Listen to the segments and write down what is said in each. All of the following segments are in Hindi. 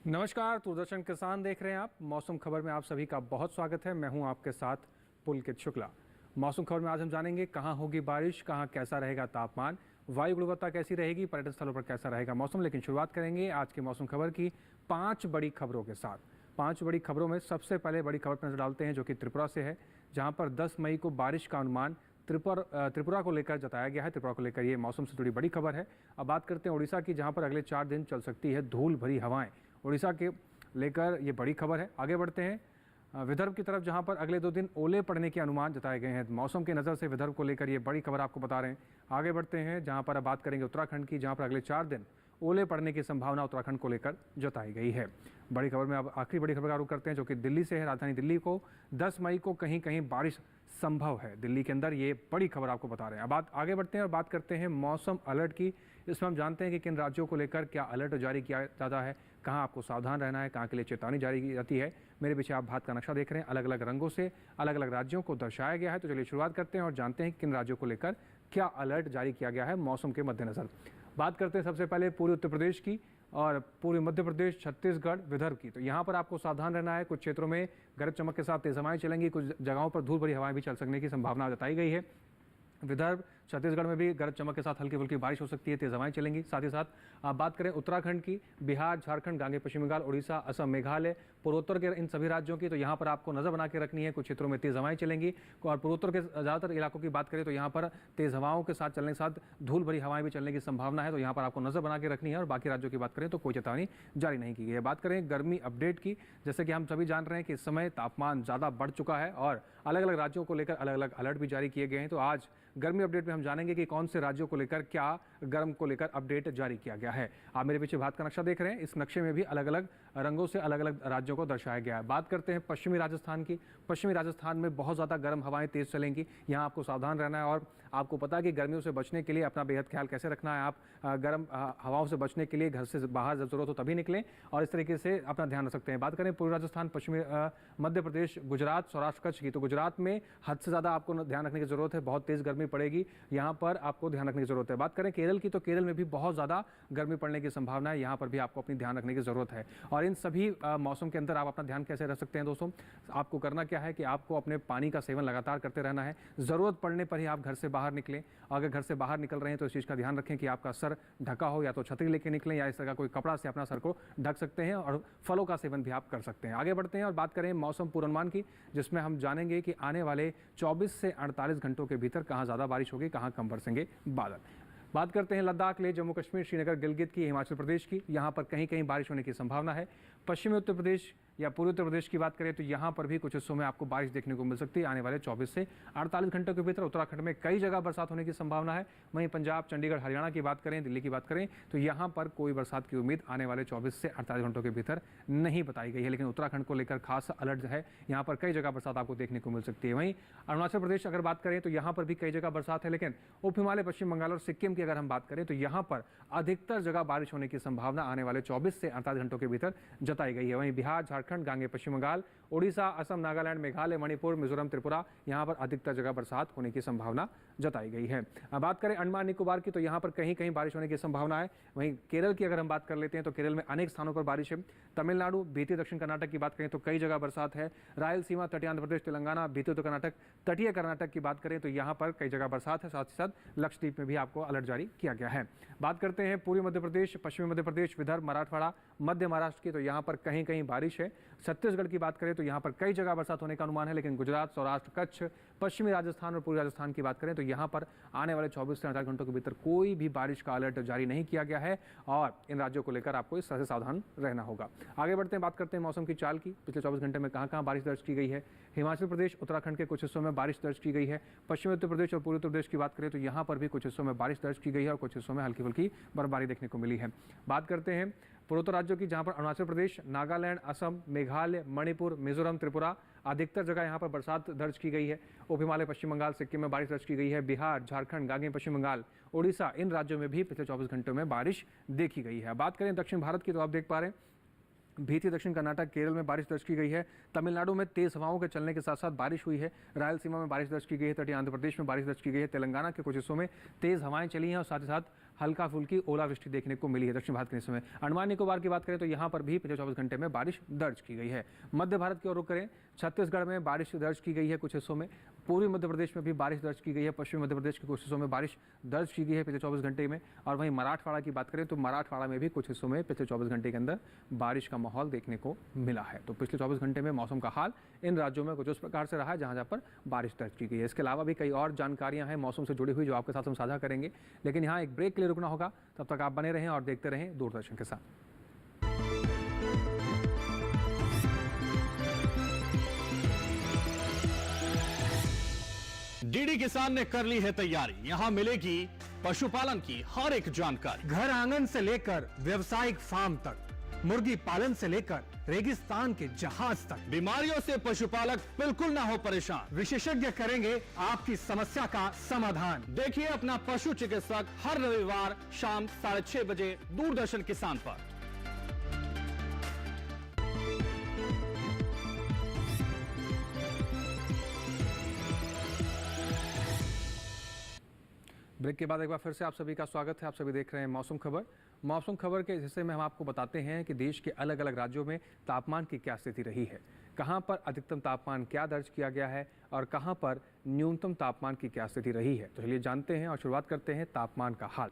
नमस्कार, दूरदर्शन किसान देख रहे हैं आप। मौसम खबर में आप सभी का बहुत स्वागत है। मैं हूं आपके साथ पुलकित शुक्ला। मौसम खबर में आज हम जानेंगे कहां होगी बारिश, कहां कैसा रहेगा तापमान, वायु गुणवत्ता कैसी रहेगी, पर्यटन स्थलों पर कैसा रहेगा मौसम। लेकिन शुरुआत करेंगे आज के मौसम खबर की 5 बड़ी खबरों के साथ। 5 बड़ी खबरों में सबसे पहले बड़ी खबर पर नजर डालते हैं, जो कि त्रिपुरा से है, जहाँ पर 10 मई को बारिश का अनुमान त्रिपुरा को लेकर जताया गया है। त्रिपुरा को लेकर ये मौसम से जुड़ी बड़ी खबर है। अब बात करते हैं उड़ीसा की, जहां पर अगले 4 दिन चल सकती है धूल भरी हवाएं। उड़ीसा के लेकर ये बड़ी खबर है। आगे बढ़ते हैं विदर्भ की तरफ, जहां पर अगले 2 दिन ओले पड़ने के अनुमान जताए गए हैं। मौसम की नज़र से विदर्भ को लेकर ये बड़ी खबर आपको बता रहे हैं। आगे बढ़ते हैं जहां पर अब बात करेंगे उत्तराखंड की, जहां पर अगले 4 दिन ओले पड़ने की संभावना उत्तराखंड को लेकर जताई गई है। बड़ी खबर में अब आखिरी बड़ी खबर का रुख करते हैं, जो कि दिल्ली से है। राजधानी दिल्ली को 10 मई को कहीं कहीं बारिश संभव है। दिल्ली के अंदर ये बड़ी खबर आपको बता रहे हैं। अब आगे बढ़ते हैं और बात करते हैं मौसम अलर्ट की। इसमें हम जानते हैं कि किन राज्यों को लेकर क्या अलर्ट जारी किया जाता है, कहाँ आपको सावधान रहना है, कहाँ के लिए चेतावनी जारी की जाती है। मेरे पीछे आप भारत का नक्शा देख रहे हैं, अलग अलग रंगों से अलग अलग राज्यों को दर्शाया गया है। तो चलिए शुरुआत करते हैं और जानते हैं किन राज्यों को लेकर क्या अलर्ट जारी किया गया है मौसम के मद्देनजर। बात करते हैं सबसे पहले पूर्वी उत्तर प्रदेश की और पूर्वी मध्य प्रदेश, छत्तीसगढ़, विदर्भ की। तो यहाँ पर आपको सावधान रहना है। कुछ क्षेत्रों में गरज चमक के साथ तेज हवाएं चलेंगी, कुछ जगहों पर धूल भरी हवाएं भी चल सकने की संभावना जताई गई है। विदर्भ, छत्तीसगढ़ में भी गरज चमक के साथ हल्की फुल्की बारिश हो सकती है, तेज हवाएं चलेंगी। साथ ही साथ आप बात करें उत्तराखंड की, बिहार, झारखंड, गांगे पश्चिम बंगाल, उड़ीसा, असम, मेघालय, पूर्वोत्तर के इन सभी राज्यों की, तो यहाँ पर आपको नजर बना के रखनी है। कुछ क्षेत्रों में तेज हवाएं चलेंगी और पूर्वोत्तर के ज़्यादातर इलाकों की बात करें तो यहाँ पर तेज हवाओं के साथ चलने के साथ धूल भरी हवाएं भी चलने की संभावना है। तो यहाँ पर आपको नजर बना के रखनी है। और बाकी राज्यों की बात करें तो कोई चेतावनी जारी नहीं की गई है। बात करें गर्मी अपडेट की, जैसे कि हम सभी जान रहे हैं कि इस समय तापमान ज़्यादा बढ़ चुका है और अलग अलग राज्यों को लेकर अलग अलग अलर्ट भी जारी किए गए हैं। तो आज गर्मी अपडेट में हम जानेंगे कि कौन से राज्यों को लेकर क्या गर्म को लेकर अपडेट जारी किया गया है। आप मेरे पीछे भारत का नक्शा देख रहे हैं, इस नक्शे में भी अलग अलग रंगों से अलग अलग राज्यों को दर्शाया गया है। बात करते हैं पश्चिमी राजस्थान की। पश्चिमी राजस्थान में बहुत ज़्यादा गर्म हवाएं तेज चलेंगी, यहाँ आपको सावधान रहना है। और आपको पता है कि गर्मियों से बचने के लिए अपना बेहद ख्याल कैसे रखना है। आप गर्म हवाओं से बचने के लिए घर से बाहर जब जरूरत हो तभी निकलें और इस तरीके से अपना ध्यान रख सकते हैं। बात करें पूर्वी राजस्थान, पश्चिमी मध्य प्रदेश, गुजरात, सौराष्ट्र, कच्छ की, तो गुजरात में हद से ज़्यादा आपको ध्यान रखने की जरूरत है। बहुत तेज गर्मी पड़ेगी, यहाँ पर आपको ध्यान रखने की जरूरत है। बात करें केरल की, तो केरल में भी बहुत ज़्यादा गर्मी पड़ने की संभावना है, यहाँ पर भी आपको अपनी ध्यान रखने की जरूरत है। और इन सभी मौसम के अंदर आप अपना ध्यान कैसे रख सकते हैं दोस्तों? आपको करना क्या है कि आपको अपने पानी का सेवन लगातार करते रहना है। ज़रूरत पड़ने पर ही आप घर से बाहर निकलें। अगर घर से बाहर निकल रहे हैं तो इस चीज़ का ध्यान रखें कि आपका सर ढका हो, या तो छतरी लेके निकलें या इस तरह का कोई कपड़ा से अपना सर को ढक सकते हैं। और फलों का सेवन भी आप कर सकते हैं। आगे बढ़ते हैं और बात करें मौसम पूर्वानुमान की, जिसमें हम जानेंगे कि आने वाले 24 से 48 घंटों के भीतर कहाँ ज़्यादा बारिश होगी, कहाँ कम बरसेंगे बादल। बात करते हैं लद्दाख, लेह, जम्मू कश्मीर, श्रीनगर, गिलगित की, हिमाचल प्रदेश की। यहाँ पर कहीं कहीं बारिश होने की संभावना है। पश्चिमी उत्तर प्रदेश या पूर्वी उत्तर प्रदेश की बात करें तो यहाँ पर भी कुछ हिस्सों में आपको बारिश देखने को मिल सकती है आने वाले 24 से 48 घंटों के भीतर। उत्तराखंड में कई जगह बरसात होने की संभावना है। वहीं पंजाब, चंडीगढ़, हरियाणा की बात करें, दिल्ली की बात करें तो यहाँ पर कोई बरसात की उम्मीद आने वाले 24 से 48 घंटों के भीतर नहीं बताई गई है। लेकिन उत्तराखंड को लेकर खास अलर्ट है, यहाँ पर कई जगह बरसात आपको देखने को मिल सकती है। वहीं अरुणाचल प्रदेश अगर बात करें तो यहाँ पर भी कई जगह बरसात है। लेकिन उप हिमालय, पश्चिम बंगाल और सिक्किम की अगर हम बात करें तो यहाँ पर अधिकतर जगह बारिश होने की संभावना आने वाले 24 से 48 घंटों के भीतर जताई गई है। वहीं बिहार, झारखंड, गांगे पश्चिम बंगाल, ओडिशा, असम, नागालैंड, मेघालय, मणिपुर, मिजोरम, त्रिपुरा, यहाँ पर अधिकतर जगह बरसात होने की संभावना जताई गई है। अब बात करें अंडमान निकोबार की, तो यहाँ पर कहीं कहीं बारिश होने की संभावना है। वहीं केरल की अगर हम बात कर लेते हैं तो केरल में अनेक स्थानों पर बारिश है। तमिलनाडु, बीते दक्षिण कर्नाटक की बात करें तो कई जगह बरसात है। रायलसीमा, तटीय आंध्र प्रदेश, तेलंगाना, बीते उत्तर कर्नाटक, तटीय कर्नाटक की बात करें तो यहाँ पर कई जगह बरसात है। साथ ही साथ लक्षद्वीप में भी आपको अलर्ट जारी किया गया है। बात करते हैं पूर्वी मध्य प्रदेश, पश्चिमी मध्य प्रदेश, विदर्भ, मराठवाड़ा, मध्य महाराष्ट्र की, तो यहाँ पर कहीं कहीं बारिश है। छत्तीसगढ़ की बात करें तो यहाँ पर कई जगह बरसात होने का अनुमान है। लेकिन गुजरात, सौराष्ट्र, कच्छ, पश्चिमी राजस्थान और पूर्वी राजस्थान की बात करें तो यहाँ पर आने वाले 24 से 48 घंटों के भीतर कोई भी बारिश का अलर्ट जारी नहीं किया गया है। और इन राज्यों को लेकर आपको इस तरह से सावधान रहना होगा। आगे बढ़ते हैं, बात करते हैं मौसम की चाल की। पिछले 24 घंटे में कहाँ कहाँ बारिश दर्ज की गई है। हिमाचल प्रदेश, उत्तराखंड के कुछ हिस्सों में बारिश दर्ज की गई है। पश्चिमी उत्तर प्रदेश और पूर्वी उत्तर प्रदेश की बात करें तो यहाँ पर भी कुछ हिस्सों में बारिश दर्ज की गई है और कुछ हिस्सों में हल्की फुल्की बर्फबारी देखने को मिली है। बात करते हैं पूर्वोत्तर राज्यों की, जहां पर अरुणाचल प्रदेश, नागालैंड, असम, मेघालय, मणिपुर, मिजोरम, त्रिपुरा, अधिकतर जगह यहां पर बरसात दर्ज की गई है। उप हिमालय, पश्चिम बंगाल, सिक्किम में बारिश दर्ज की गई है। बिहार, झारखंड, गांगे पश्चिम बंगाल, ओडिशा, इन राज्यों में भी पिछले 24 घंटों में बारिश देखी गई है। बात करें दक्षिण भारत की, तो आप देख पा रहे हैं बीते दक्षिण कर्नाटक, केरल में बारिश दर्ज की गई है। तमिलनाडु में तेज हवाओं के चलने के साथ साथ बारिश हुई है। रायलसीमा में बारिश दर्ज की गई है। तटीय आंध्र प्रदेश में बारिश दर्ज की गई है। तेलंगाना के कुछ हिस्सों में तेज हवाएं चली हैं और साथ ही साथ हल्का फुल्की ओलावृष्टि देखने को मिली है दक्षिण भारत के हिस्सों में। अंडमान निकोबार की बात करें तो यहाँ पर भी पिछले 24 घंटे में बारिश दर्ज की गई है। मध्य भारत की ओर रुख करें, छत्तीसगढ़ में बारिश दर्ज की गई है कुछ हिस्सों में, पूर्वी मध्य प्रदेश में भी बारिश दर्ज की गई है, पश्चिमी मध्य प्रदेश के कुछ हिस्सों में बारिश दर्ज की गई है पिछले 24 घंटे में। और वहीं मराठवाड़ा की बात करें तो मराठवाड़ा में भी कुछ हिस्सों में पिछले 24 घंटे के अंदर बारिश का माहौल देखने को मिला है। तो पिछले 24 घंटे में मौसम का हाल इन राज्यों में कुछ उस प्रकार से रहा है जहाँ पर बारिश दर्ज की गई है। इसके अलावा भी कई और जानकारियां हैं मौसम से जुड़ी हुई जो आपके साथ हम साझा करेंगे, लेकिन यहाँ एक ब्रेक के लिए रुकना होगा। तब तक आप बने रहें और देखते रहें दूरदर्शन के साथ। डीडी किसान ने कर ली है तैयारी, यहाँ मिलेगी पशुपालन की हर एक जानकारी। घर आंगन से लेकर व्यवसायिक फार्म तक, मुर्गी पालन से लेकर रेगिस्तान के जहाज तक, बीमारियों से पशुपालक बिल्कुल ना हो परेशान। विशेषज्ञ करेंगे आपकी समस्या का समाधान। देखिए अपना पशु चिकित्सक हर रविवार शाम 6:30 बजे दूरदर्शन किसान पर। ब्रेक के बाद एक बार फिर से आप सभी का स्वागत है। आप सभी देख रहे हैं मौसम खबर। मौसम खबर के हिस्से में हम आपको बताते हैं कि देश के अलग अलग राज्यों में तापमान की क्या स्थिति रही है, कहां पर अधिकतम तापमान क्या दर्ज किया गया है और कहां पर न्यूनतम तापमान की क्या स्थिति रही है। तो चलिए जानते हैं और शुरुआत करते हैं तापमान का हाल।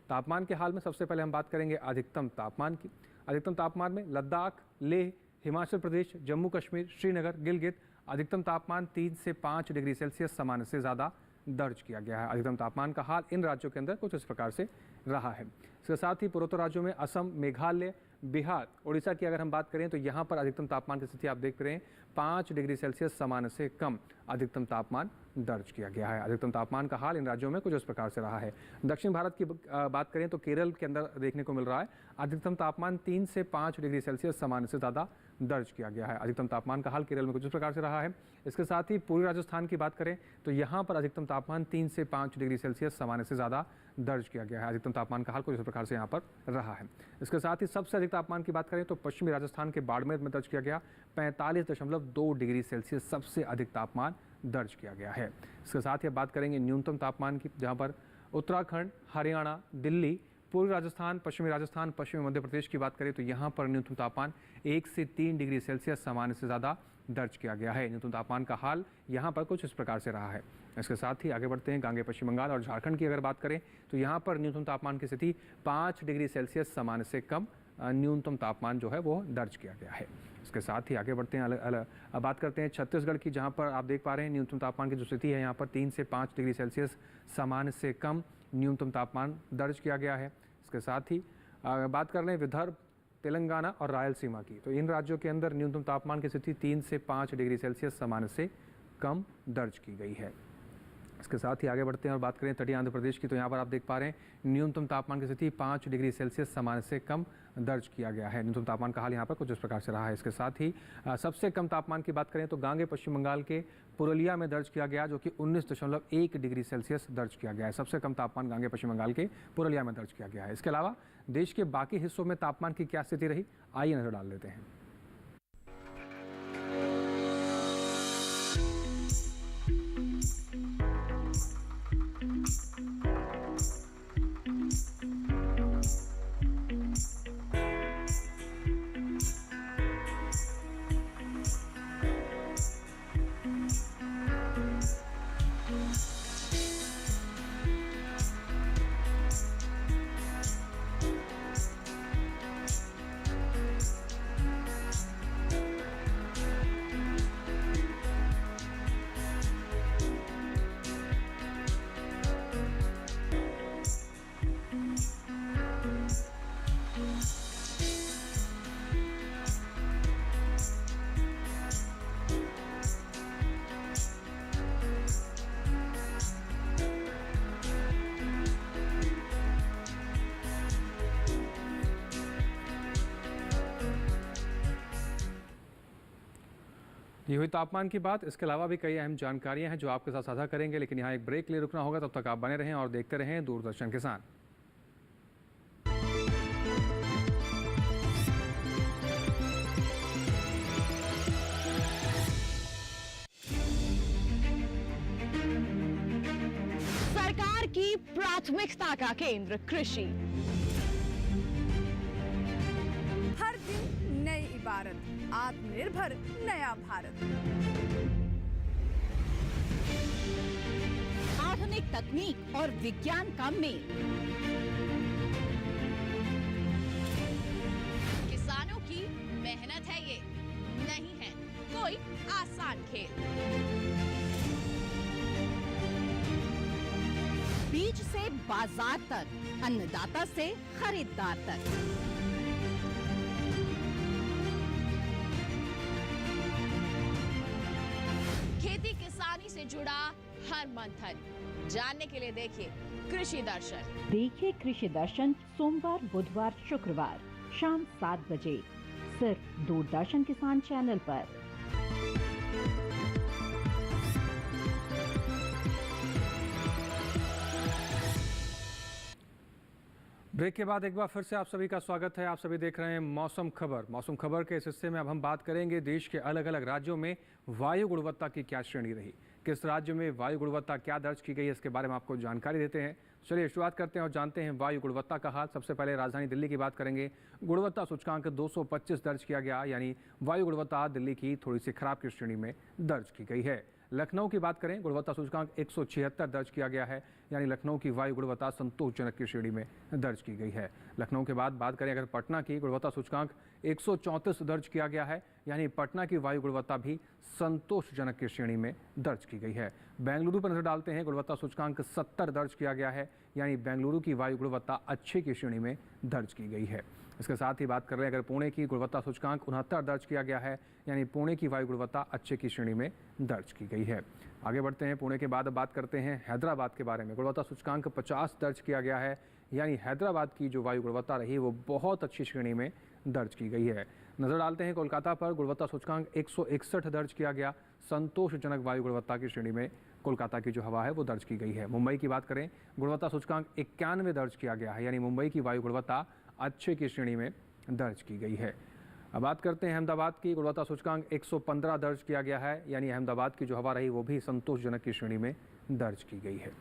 तापमान के हाल में सबसे पहले हम बात करेंगे अधिकतम तापमान की। अधिकतम तापमान में लद्दाख, लेह, हिमाचल प्रदेश, जम्मू कश्मीर, श्रीनगर, गिलगित अधिकतम तापमान 3 से 5 डिग्री सेल्सियस सामान्य से ज़्यादा दर्ज किया गया है। अधिकतम तापमान का हाल इन राज्यों के अंदर कुछ इस प्रकार से रहा है। इसके साथ ही पूर्वोत्तर राज्यों में असम, मेघालय, बिहार, उड़ीसा की अगर हम बात करें तो यहाँ पर अधिकतम तापमान की स्थिति आप देख रहे हैं 5 डिग्री सेल्सियस सामान्य से कम अधिकतम तापमान दर्ज किया गया है। अधिकतम तापमान का हाल इन राज्यों में कुछ इस प्रकार से रहा है। दक्षिण भारत की बात करें तो केरल के अंदर देखने को मिल रहा है अधिकतम तापमान 3 से 5 डिग्री सेल्सियस सामान्य से ज़्यादा दर्ज किया गया है। अधिकतम तापमान का हाल केरल में कुछ इस प्रकार से रहा है। इसके साथ ही पूर्वी राजस्थान की बात करें तो यहाँ पर अधिकतम तापमान 3 से 5 डिग्री सेल्सियस सामान्य से ज़्यादा दर्ज किया गया है। अधिकतम तापमान का हाल कुछ इस प्रकार से यहाँ पर रहा है। इसके साथ ही सबसे अधिक तापमान की बात करें तो पश्चिमी राजस्थान के बाड़मेर में दर्ज किया गया 45.2 डिग्री सेल्सियस सबसे अधिक तापमान दर्ज किया गया है। इसके साथ ही बात करेंगे न्यूनतम तापमान की, जहाँ पर उत्तराखंड, हरियाणा, दिल्ली, पूर्वी राजस्थान, पश्चिमी मध्य प्रदेश की बात करें तो यहाँ पर न्यूनतम तापमान 1 से 3 डिग्री सेल्सियस सामान्य से ज़्यादा दर्ज किया गया है। न्यूनतम तापमान का हाल यहाँ पर कुछ इस प्रकार से रहा है। इसके साथ ही आगे बढ़ते हैं गांगे पश्चिम बंगाल और झारखंड की अगर बात करें तो यहाँ पर न्यूनतम तापमान की स्थिति 5 डिग्री सेल्सियस सामान्य से कम न्यूनतम तापमान जो है वो दर्ज किया गया है। इसके साथ ही आगे बढ़ते हैं अब बात करते हैं छत्तीसगढ़ की, जहाँ पर आप देख पा रहे हैं न्यूनतम तापमान की जो स्थिति है यहाँ पर 3 से 5 डिग्री सेल्सियस सामान्य से कम न्यूनतम तापमान दर्ज किया गया है। इसके साथ ही बात कर रहे हैं विदर्भ, तेलंगाना और रायलसीमा की, तो इन राज्यों के अंदर न्यूनतम तापमान की स्थिति 3 से 5 डिग्री सेल्सियस सामान्य से कम दर्ज की गई है। इसके साथ ही आगे बढ़ते हैं और बात करें तटीय आंध्र प्रदेश की, तो यहाँ पर आप देख पा रहे हैं न्यूनतम तापमान की स्थिति 5 डिग्री सेल्सियस सामान्य से कम दर्ज किया गया है। न्यूनतम तापमान का हाल यहाँ पर कुछ इस प्रकार से रहा है। इसके साथ ही सबसे कम तापमान की बात करें तो गांगे पश्चिम बंगाल के पुरुलिया में दर्ज किया गया, जो कि 19.1 डिग्री सेल्सियस दर्ज किया गया है। सबसे कम तापमान गांगे पश्चिम बंगाल के पुरुलिया में दर्ज किया गया है। इसके अलावा देश के बाकी हिस्सों में तापमान की क्या स्थिति रही, आइए नजर डाल लेते हैं। ये हुई तापमान की बात। इसके अलावा भी कई अहम जानकारियां हैं जो आपके साथ साझा करेंगे, लेकिन यहाँ एक ब्रेक के लिए रुकना होगा। तब तक आप बने रहें और देखते रहें दूरदर्शन किसान। सरकार की प्राथमिकता का केंद्र कृषि। हर दिन नई इबारत, आत्मनिर्भर नया भारत। आधुनिक तकनीक और विज्ञान का मेल। किसानों की मेहनत है ये, नहीं है कोई आसान खेल। बीज से बाजार तक, अन्नदाता से खरीदार तक। खेती किसानी से जुड़ा हर मंथन जानने के लिए देखिए कृषि दर्शन। देखिए कृषि दर्शन सोमवार, बुधवार, शुक्रवार शाम 7 बजे सिर्फ दूरदर्शन किसान चैनल पर। ब्रेक के बाद एक बार फिर से आप सभी का स्वागत है। आप सभी देख रहे हैं मौसम खबर। मौसम खबर के इस हिस्से में अब हम बात करेंगे देश के अलग अलग राज्यों में वायु गुणवत्ता की क्या श्रेणी रही, किस राज्य में वायु गुणवत्ता क्या दर्ज की गई है, इसके बारे में आपको जानकारी देते हैं। चलिए शुरुआत करते हैं और जानते हैं वायु गुणवत्ता का हाल। सबसे पहले राजधानी दिल्ली की बात करेंगे। गुणवत्ता सूचकांक 225 दर्ज किया गया, यानी वायु गुणवत्ता दिल्ली की थोड़ी सी खराब की श्रेणी में दर्ज की गई है। लखनऊ की बात करें, गुणवत्ता सूचकांक 176 दर्ज किया गया है, यानी लखनऊ की वायु गुणवत्ता संतोषजनक की श्रेणी में दर्ज की गई है। लखनऊ के बाद बात करें अगर पटना की, गुणवत्ता सूचकांक 134 दर्ज किया गया है, यानी पटना की वायु गुणवत्ता भी संतोषजनक की श्रेणी में दर्ज की गई है। बेंगलुरु पर नजर डालते हैं, गुणवत्ता सूचकांक 70 दर्ज किया गया है, यानी बेंगलुरु की वायु गुणवत्ता अच्छे की श्रेणी में दर्ज की गई है। इसके साथ ही बात कर रहे हैं अगर पुणे की, गुणवत्ता सूचकांक 69 दर्ज किया गया है, यानी पुणे की वायु गुणवत्ता अच्छे की श्रेणी में दर्ज की गई है। आगे बढ़ते हैं, पुणे के बाद अब बात करते हैं हैदराबाद के बारे में। गुणवत्ता सूचकांक 50 दर्ज किया गया है, यानी हैदराबाद की जो वायु गुणवत्ता रही वो बहुत अच्छी श्रेणी में दर्ज की गई है। नजर डालते हैं कोलकाता पर, गुणवत्ता सूचकांक 161 दर्ज किया गया, संतोषजनक वायु गुणवत्ता की श्रेणी में कोलकाता की जो हवा है वो दर्ज की गई है। मुंबई की बात करें, गुणवत्ता सूचकांक 91 दर्ज किया गया है, यानी मुंबई की वायु गुणवत्ता अच्छे की श्रेणी में दर्ज की गई है। अब बात करते हैं अहमदाबाद की, गुणवत्ता सूचकांक 115 दर्ज किया गया है, यानी अहमदाबाद की जो हवा रही वो भी संतोषजनक की श्रेणी में दर्ज की गई है।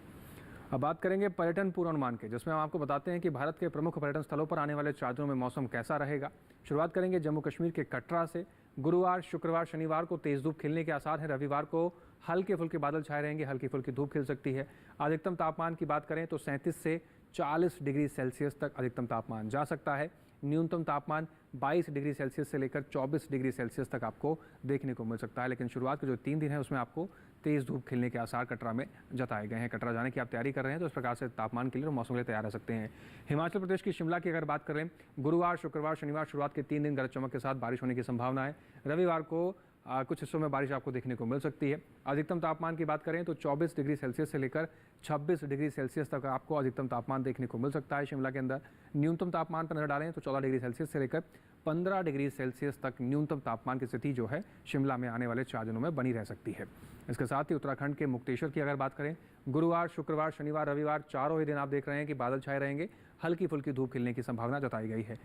अब बात करेंगे पर्यटन पूर्वानुमान के, जिसमें हम आपको बताते हैं कि भारत के प्रमुख पर्यटन स्थलों पर आने वाले 4 दिनों में मौसम कैसा रहेगा। शुरुआत करेंगे जम्मू कश्मीर के कटरा से। गुरुवार, शुक्रवार, शनिवार को तेज धूप खिलने के आसार हैं। रविवार को हल्के फुल्के बादल छाए रहेंगे, हल्की फुल्की धूप खिल सकती है। अधिकतम तापमान की बात करें तो 37 से 40 डिग्री सेल्सियस तक अधिकतम तापमान जा सकता है। न्यूनतम तापमान 22 डिग्री सेल्सियस से लेकर 24 डिग्री सेल्सियस तक आपको देखने को मिल सकता है। लेकिन शुरुआत के जो 3 दिन है उसमें आपको तेज़ धूप खिलने के आसार कटरा में जताए गए हैं। कटरा जाने की आप तैयारी कर रहे हैं तो इस प्रकार से तापमान के लिए और मौसम के लिए तैयार रह सकते हैं। हिमाचल प्रदेश की शिमला की अगर बात करें, गुरुवार, शुक्रवार, शनिवार शुरुआत के 3 दिन गरज चमक के साथ बारिश होने की संभावना है। रविवार को कुछ हिस्सों में बारिश आपको देखने को मिल सकती है। अधिकतम तापमान की बात करें तो 24 डिग्री सेल्सियस से लेकर 26 डिग्री सेल्सियस तक आपको अधिकतम तापमान देखने को मिल सकता है शिमला के अंदर। न्यूनतम तापमान पर नजर डालें तो 14 डिग्री सेल्सियस से लेकर 15 डिग्री सेल्सियस तक न्यूनतम तापमान की स्थिति जो है शिमला में आने वाले 4 दिनों में बनी रह सकती है। इसके साथ ही उत्तराखंड के मुक्तेश्वर की अगर बात करें, गुरुवार, शुक्रवार, शनिवार, रविवार चारों ही दिन आप देख रहे हैं कि बादल छाए रहेंगे, हल्की फुल्की धूप खिलने की संभावना जताई गई है।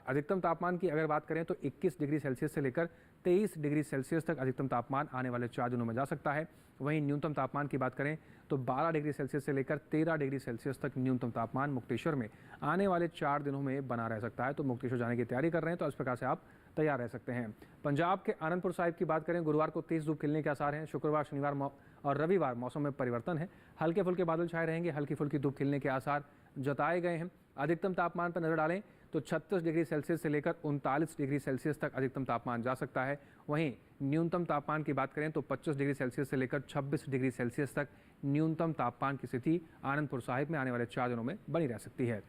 अधिकतम तापमान की अगर बात करें तो 21 डिग्री सेल्सियस से लेकर 23 डिग्री सेल्सियस तक अधिकतम तापमान आने वाले 4 दिनों में जा सकता है। वहीं न्यूनतम तापमान की बात करें तो 12 डिग्री सेल्सियस से लेकर 13 डिग्री सेल्सियस तक न्यूनतम तापमान मुक्तेश्वर में आने वाले 4 दिनों में बना रह सकता है। तो मुक्तेश्वर जाने की तैयारी कर रहे हैं तो इस प्रकार से आप तैयार रह सकते हैं। पंजाब के आनंदपुर साहिब की बात करें, गुरुवार को तेज धूप खिलने के आसार हैं। शुक्रवार, शनिवार और रविवार मौसम में परिवर्तन है, हल्के फुल्के बादल छाए रहेंगे, हल्की फुल्की धूप खिलने के आसार जताए गए हैं। अधिकतम तापमान पर नजर डालें तो 36 डिग्री सेल्सियस से लेकर 39 डिग्री सेल्सियस तक अधिकतम तापमान जा सकता है। वहीं न्यूनतम तापमान की बात करें तो 25 डिग्री सेल्सियस से लेकर 26 डिग्री सेल्सियस तक न्यूनतम तापमान की स्थिति आनंदपुर साहिब में आने वाले 4 दिनों में बनी रह सकती है।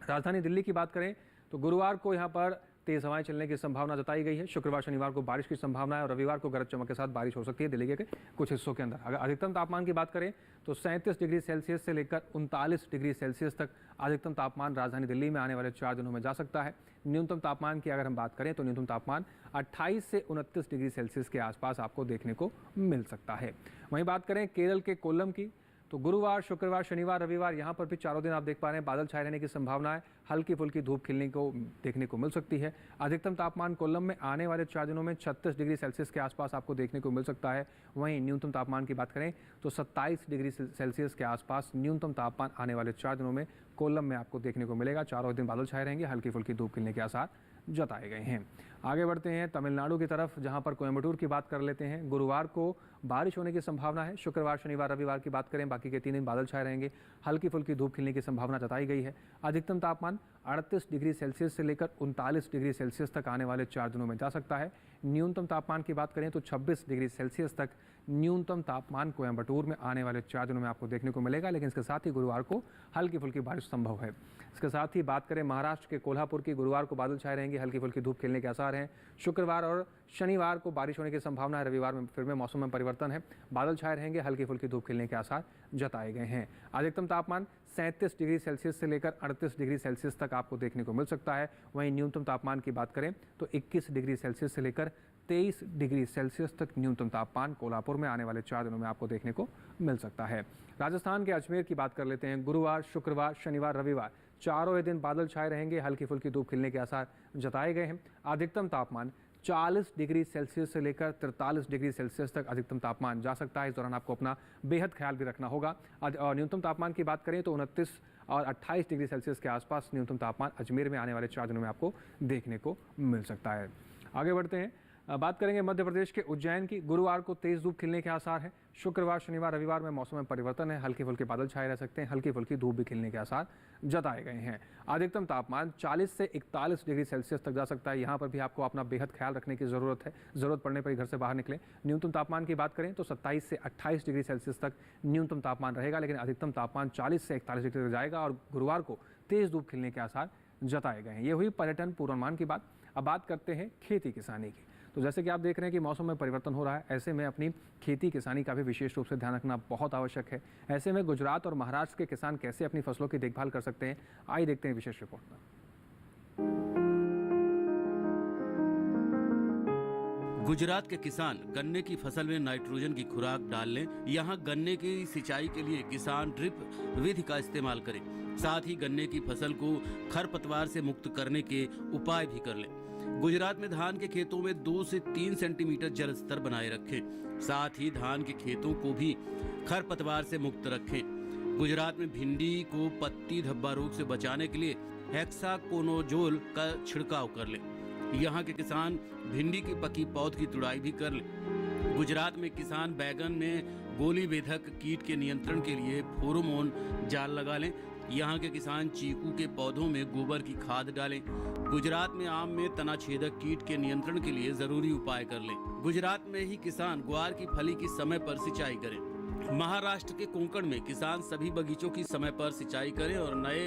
राजधानी दिल्ली की बात करें तो गुरुवार को यहाँ पर तेज हवाएं चलने की संभावना जताई गई है। शुक्रवार, शनिवार को बारिश की संभावना है और रविवार को गरज चमक के साथ बारिश हो सकती है दिल्ली के कुछ हिस्सों के अंदर। अगर अधिकतम तापमान की बात करें तो 37 डिग्री सेल्सियस से लेकर 39 डिग्री सेल्सियस तक अधिकतम तापमान राजधानी दिल्ली में आने वाले 4 दिनों में जा सकता है। न्यूनतम तापमान की अगर हम बात करें तो न्यूनतम तापमान 28 से 29 डिग्री सेल्सियस के आसपास आपको देखने को मिल सकता है। वहीं बात करें केरल के कोल्लम की तो गुरुवार, शुक्रवार, शनिवार, रविवार यहाँ पर भी चारों दिन आप देख पा रहे हैं बादल छाए रहने की संभावना है। हल्की फुल्की धूप खिलने को देखने को मिल सकती है। अधिकतम तापमान कोल्लम में आने वाले 4 दिनों में 36 डिग्री सेल्सियस के आसपास आपको देखने को मिल सकता है। वहीं न्यूनतम तापमान की बात करें तो 27 डिग्री सेल्सियस के आसपास न्यूनतम तापमान आने वाले 4 दिनों में कोल्लम में आपको देखने को मिलेगा। चारों दिन बादल छाए रहेंगे, हल्की फुल्की धूप खिलने के आसार जताए गए हैं। आगे बढ़ते हैं तमिलनाडु की तरफ, जहां पर कोयम्बटूर की बात कर लेते हैं। गुरुवार को बारिश होने की संभावना है। शुक्रवार, शनिवार, रविवार की बात करें, बाकी के 3 दिन बादल छाए रहेंगे, हल्की फुल्की धूप खिलने की संभावना जताई गई है। अधिकतम तापमान 38 डिग्री सेल्सियस से लेकर 39 डिग्री सेल्सियस तक आने वाले 4 दिनों में जा सकता है। न्यूनतम तापमान की बात करें तो 26 डिग्री सेल्सियस तक न्यूनतम तापमान कोयम्बटूर में आने वाले 4 दिनों में आपको देखने को मिलेगा, लेकिन इसके साथ ही गुरुवार को हल्की फुल्की बारिश संभव है। इसके साथ ही बात करें महाराष्ट्र के कोल्हापुर की, गुरुवार को बादल छाए रहेंगे, हल्की फुल्की धूप खिलने के आसार हैं। शुक्रवार और शनिवार को बारिश होने की संभावना है। रविवार में फिर में मौसम में परिवर्तन है, बादल छाए रहेंगे, हल्की फुल्की धूप खिलने के आसार जताए गए हैं। अधिकतम तापमान 37 डिग्री सेल्सियस से लेकर 38 डिग्री सेल्सियस तक आपको देखने को मिल सकता है। वहीं न्यूनतम तापमान की बात करें तो 21 डिग्री सेल्सियस से लेकर 23 डिग्री सेल्सियस तक न्यूनतम तापमान कोल्हापुर में आने वाले 4 दिनों में आपको देखने को मिल सकता है। राजस्थान के अजमेर की बात कर लेते हैं। गुरुवार, शुक्रवार, शनिवार, रविवार चारों ही दिन बादल छाए रहेंगे, हल्की फुल्की धूप खिलने के आसार जताए गए हैं। अधिकतम तापमान 40 डिग्री सेल्सियस से लेकर 43 डिग्री सेल्सियस तक अधिकतम तापमान जा सकता है। इस दौरान आपको अपना बेहद ख्याल भी रखना होगा। और न्यूनतम तापमान की बात करें तो 29 और 28 डिग्री सेल्सियस के आसपास न्यूनतम तापमान अजमेर में आने वाले 4 दिनों में आपको देखने को मिल सकता है। आगे बढ़ते हैं, बात करेंगे मध्य प्रदेश के उज्जैन की। गुरुवार को तेज धूप खिलने के आसार हैं। शुक्रवार, शनिवार, रविवार में मौसम में परिवर्तन है, हल्के फुल्के बादल छाए रह सकते हैं, हल्की फुल्की धूप भी खिलने के आसार जताए गए हैं। अधिकतम तापमान 40 से 41 डिग्री सेल्सियस तक जा सकता है। यहाँ पर भी आपको अपना बेहद ख्याल रखने की ज़रूरत है, ज़रूरत पड़ने पर ही घर से बाहर निकलें। न्यूनतम तापमान की बात करें तो 27 से 28 डिग्री सेल्सियस तक न्यूनतम तापमान रहेगा, लेकिन अधिकतम तापमान 40 से 41 डिग्री तक जाएगा और गुरुवार को तेज धूप खिलने के आसार जताए गए हैं। ये हुई पर्यटन पूर्वानुमान की बात। अब बात करते हैं खेती किसानी की। तो जैसे कि आप देख रहे हैं कि मौसम में परिवर्तन हो रहा है, ऐसे में अपनी खेती किसानी का भी विशेष रूप से ध्यान रखना बहुत आवश्यक है। ऐसे में गुजरात और महाराष्ट्र के किसान कैसे अपनी फसलों की देखभाल कर सकते हैं, आइए देखते हैं विशेष रिपोर्ट में। गुजरात के किसान गन्ने की फसल में नाइट्रोजन की खुराक डाल लें। यहाँ गन्ने की सिंचाई के लिए किसान ड्रिप विधि का इस्तेमाल करें। साथ ही गन्ने की फसल को खरपतवार से मुक्त करने के उपाय भी कर लें। गुजरात में धान के खेतों में 2 से 3 सेंटीमीटर जल स्तर बनाए रखें। साथ ही धान के खेतों को भी खरपतवार से मुक्त रखें। गुजरात में भिंडी को पत्ती धब्बा रोग से बचाने के लिए हेक्साकोनोजोल का छिड़काव कर लें। यहाँ के किसान भिंडी की पकी पौध की तुड़ाई भी कर लें। गुजरात में किसान बैगन में गोली बेधक कीट के नियंत्रण के लिए फेरोमोन जाल लगा लें। यहाँ के किसान चीकू के पौधों में गोबर की खाद डालें। गुजरात में आम में तना छेदक कीट के नियंत्रण के लिए जरूरी उपाय कर लें। गुजरात में ही किसान ग्वार की फली की समय पर सिंचाई करें। महाराष्ट्र के कोंकण में किसान सभी बगीचों की समय पर सिंचाई करें और नए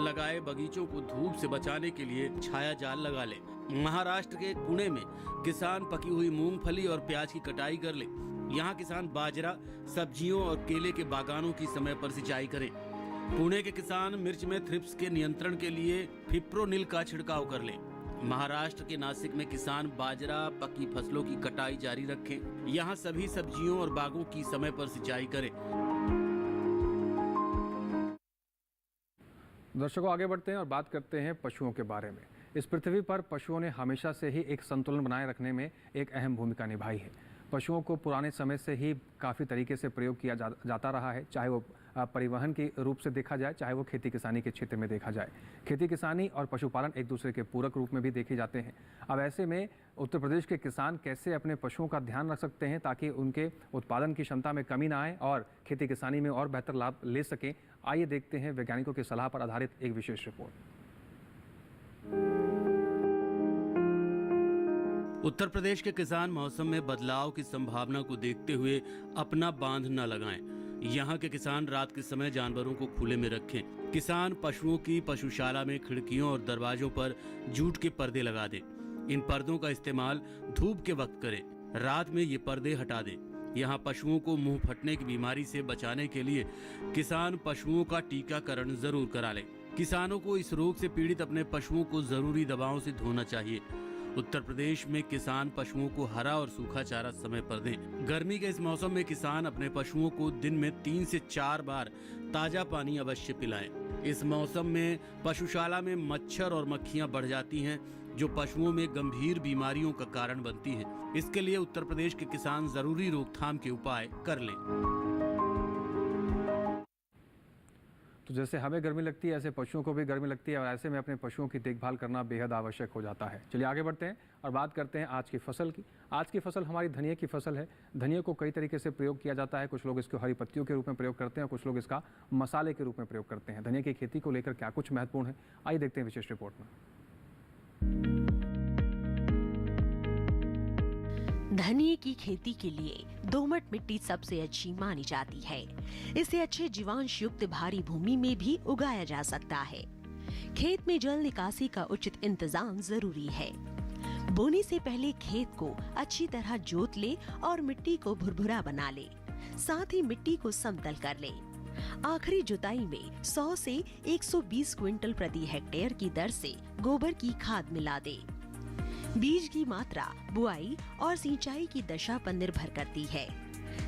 लगाए बगीचों को धूप से बचाने के लिए छाया जाल लगा लें। महाराष्ट्र के पुणे में किसान पकी हुई मूंगफली और प्याज की कटाई कर लें। यहाँ किसान बाजरा, सब्जियों और केले के बागानों की समय पर सिंचाई करें। पुणे के किसान मिर्च में थ्रिप्स के नियंत्रण के लिए फिप्रोनिल का छिड़काव कर लें। महाराष्ट्र के नासिक में किसान बाजरा पकी फसलों की कटाई जारी रखें। यहाँ सभी सब्जियों और बागों की समय पर सिंचाई करें। दर्शकों, आगे बढ़ते हैं और बात करते हैं पशुओं के बारे में। इस पृथ्वी पर पशुओं ने हमेशा से ही एक संतुलन बनाए रखने में एक अहम भूमिका निभाई है। पशुओं को पुराने समय से ही काफ़ी तरीके से प्रयोग किया जाता रहा है, चाहे वो परिवहन के रूप से देखा जाए, चाहे वो खेती किसानी के क्षेत्र में देखा जाए। खेती किसानी और पशुपालन एक दूसरे के पूरक रूप में भी देखे जाते हैं। अब ऐसे में उत्तर प्रदेश के किसान कैसे अपने पशुओं का ध्यान रख सकते हैं ताकि उनके उत्पादन की क्षमता में कमी ना आए और खेती किसानी में और बेहतर लाभ ले सकें, आइए देखते हैं वैज्ञानिकों की सलाह पर आधारित एक विशेष रिपोर्ट। उत्तर प्रदेश के किसान मौसम में बदलाव की संभावना को देखते हुए अपना बांध न लगाएं। यहाँ के किसान रात के समय जानवरों को खुले में रखें। किसान पशुओं की पशुशाला में खिड़कियों और दरवाजों पर जूट के पर्दे लगा दें। इन पर्दों का इस्तेमाल धूप के वक्त करें। रात में ये पर्दे हटा दें। यहाँ पशुओं को मुंह फटने की बीमारी से बचाने के लिए किसान पशुओं का टीकाकरण जरूर करा लें। किसानों को इस रोग से पीड़ित अपने पशुओं को जरूरी दवाओं से धोना चाहिए। उत्तर प्रदेश में किसान पशुओं को हरा और सूखा चारा समय पर दें। गर्मी के इस मौसम में किसान अपने पशुओं को दिन में 3 से 4 बार ताजा पानी अवश्य पिलाएं। इस मौसम में पशुशाला में मच्छर और मक्खियां बढ़ जाती हैं, जो पशुओं में गंभीर बीमारियों का कारण बनती हैं। इसके लिए उत्तर प्रदेश के किसान जरूरी रोकथाम के उपाय कर लें। तो जैसे हमें गर्मी लगती है, ऐसे पशुओं को भी गर्मी लगती है और ऐसे में अपने पशुओं की देखभाल करना बेहद आवश्यक हो जाता है। चलिए आगे बढ़ते हैं और बात करते हैं आज की फसल की। आज की फसल हमारी धनिया की फसल है। धनिया को कई तरीके से प्रयोग किया जाता है। कुछ लोग इसको हरी पत्तियों के रूप में प्रयोग करते हैं और कुछ लोग इसका मसाले के रूप में प्रयोग करते हैं। धनिया की खेती को लेकर क्या कुछ महत्वपूर्ण है, आइए देखते हैं विशेष रिपोर्ट में। धनिये की खेती के लिए दोमट मिट्टी सबसे अच्छी मानी जाती है। इसे अच्छे जीवांश युक्त भारी भूमि में भी उगाया जा सकता है। खेत में जल निकासी का उचित इंतजाम जरूरी है। बोने से पहले खेत को अच्छी तरह जोत ले और मिट्टी को भुरभुरा बना ले। साथ ही मिट्टी को समतल कर ले। आखिरी जुताई में 100 से 120 क्विंटल प्रति हेक्टेयर की दर से गोबर की खाद मिला दे। बीज की मात्रा बुआई और सिंचाई की दशा पर निर्भर करती है।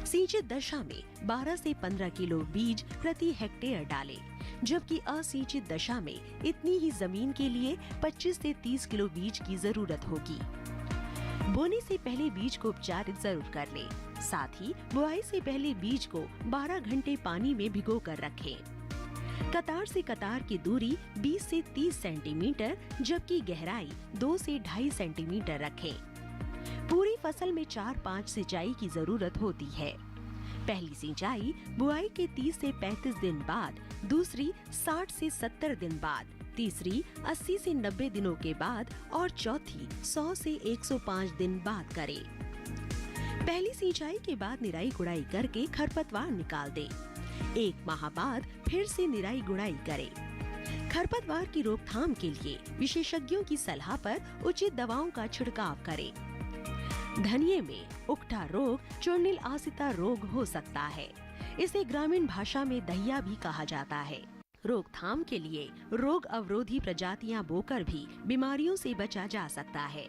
सिंचित दशा में 12 से 15 किलो बीज प्रति हेक्टेयर डालें, जबकि असिंचित दशा में इतनी ही जमीन के लिए 25 से 30 किलो बीज की जरूरत होगी। बोने से पहले बीज को उपचारित जरूर कर लें। साथ ही बुआई से पहले बीज को 12 घंटे पानी में भिगो कर रखें। कतार से कतार की दूरी 20 से 30 सेंटीमीटर, जबकि गहराई 2 से 2.5 सेंटीमीटर रखें। पूरी फसल में 4-5 सिंचाई की जरूरत होती है। पहली सिंचाई बुआई के 30 से 35 दिन बाद, दूसरी 60 से 70 दिन बाद, तीसरी 80 से 90 दिनों के बाद और चौथी 100 से 105 दिन बाद करें। पहली सिंचाई के बाद निराई गुड़ाई करके खरपतवार निकाल दें। 1 माह बाद फिर से निराई गुड़ाई करें। खरपतवार की रोकथाम के लिए विशेषज्ञों की सलाह पर उचित दवाओं का छिड़काव करें। धनिये में उकठा रोग चूर्णिल आसिता रोग हो सकता है। इसे ग्रामीण भाषा में दहिया भी कहा जाता है। रोकथाम के लिए रोग अवरोधी प्रजातियां बोकर भी बीमारियों से बचा जा सकता है।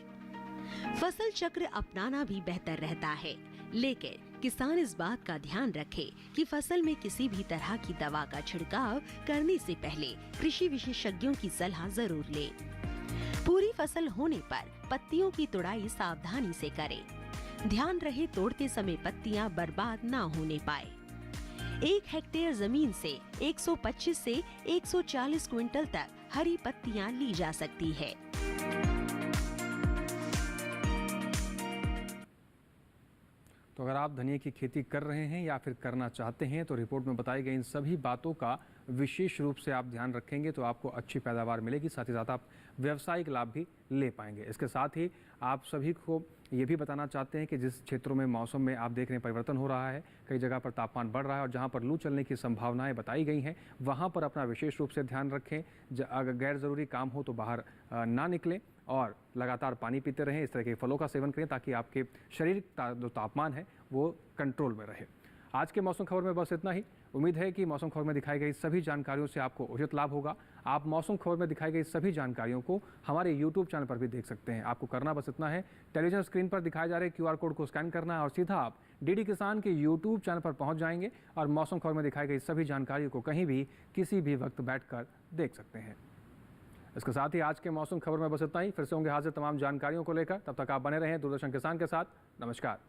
फसल चक्र अपनाना भी बेहतर रहता है, लेकिन किसान इस बात का ध्यान रखे कि फसल में किसी भी तरह की दवा का छिड़काव करने से पहले कृषि विशेषज्ञों की सलाह जरूर ले। पूरी फसल होने पर पत्तियों की तुड़ाई सावधानी से करें। ध्यान रहे तोड़ते समय पत्तियां बर्बाद न होने पाए। 1 हेक्टेयर जमीन से 125 से 140 क्विंटल तक हरी पत्तियां ली जा सकती है। तो अगर आप धनिया की खेती कर रहे हैं या फिर करना चाहते हैं तो रिपोर्ट में बताई गई इन सभी बातों का विशेष रूप से आप ध्यान रखेंगे तो आपको अच्छी पैदावार मिलेगी, साथ ही साथ आप व्यावसायिक लाभ भी ले पाएंगे। इसके साथ ही आप सभी को ये भी बताना चाहते हैं कि जिस क्षेत्रों में मौसम में आप देख रहे हैं परिवर्तन हो रहा है, कई जगह पर तापमान बढ़ रहा है और जहाँ पर लू चलने की संभावनाएं बताई गई हैं, वहाँ पर अपना विशेष रूप से ध्यान रखें। अगर गैर ज़रूरी काम हो तो बाहर ना निकलें और लगातार पानी पीते रहें। इस तरह के फलों का सेवन करें ताकि आपके शरीर का जो तापमान है वो कंट्रोल में रहे। आज के मौसम खबर में बस इतना ही। उम्मीद है कि मौसम खबर में दिखाई गई सभी जानकारियों से आपको उचित लाभ होगा। आप मौसम खबर में दिखाई गई सभी जानकारियों को हमारे YouTube चैनल पर भी देख सकते हैं। आपको करना बस इतना है, टेलीविजन स्क्रीन पर दिखाए जा रहे QR कोड को स्कैन करना है और सीधा आप DD किसान के YouTube चैनल पर पहुंच जाएंगे और मौसम खबर में दिखाई गई सभी जानकारियों को कहीं भी किसी भी वक्त बैठकर देख सकते हैं। इसके साथ ही आज के मौसम खबर में बस इतना ही। फिर से होंगे हाजिर तमाम जानकारियों को लेकर। तब तक आप बने रहें दूरदर्शन किसान के साथ। नमस्कार।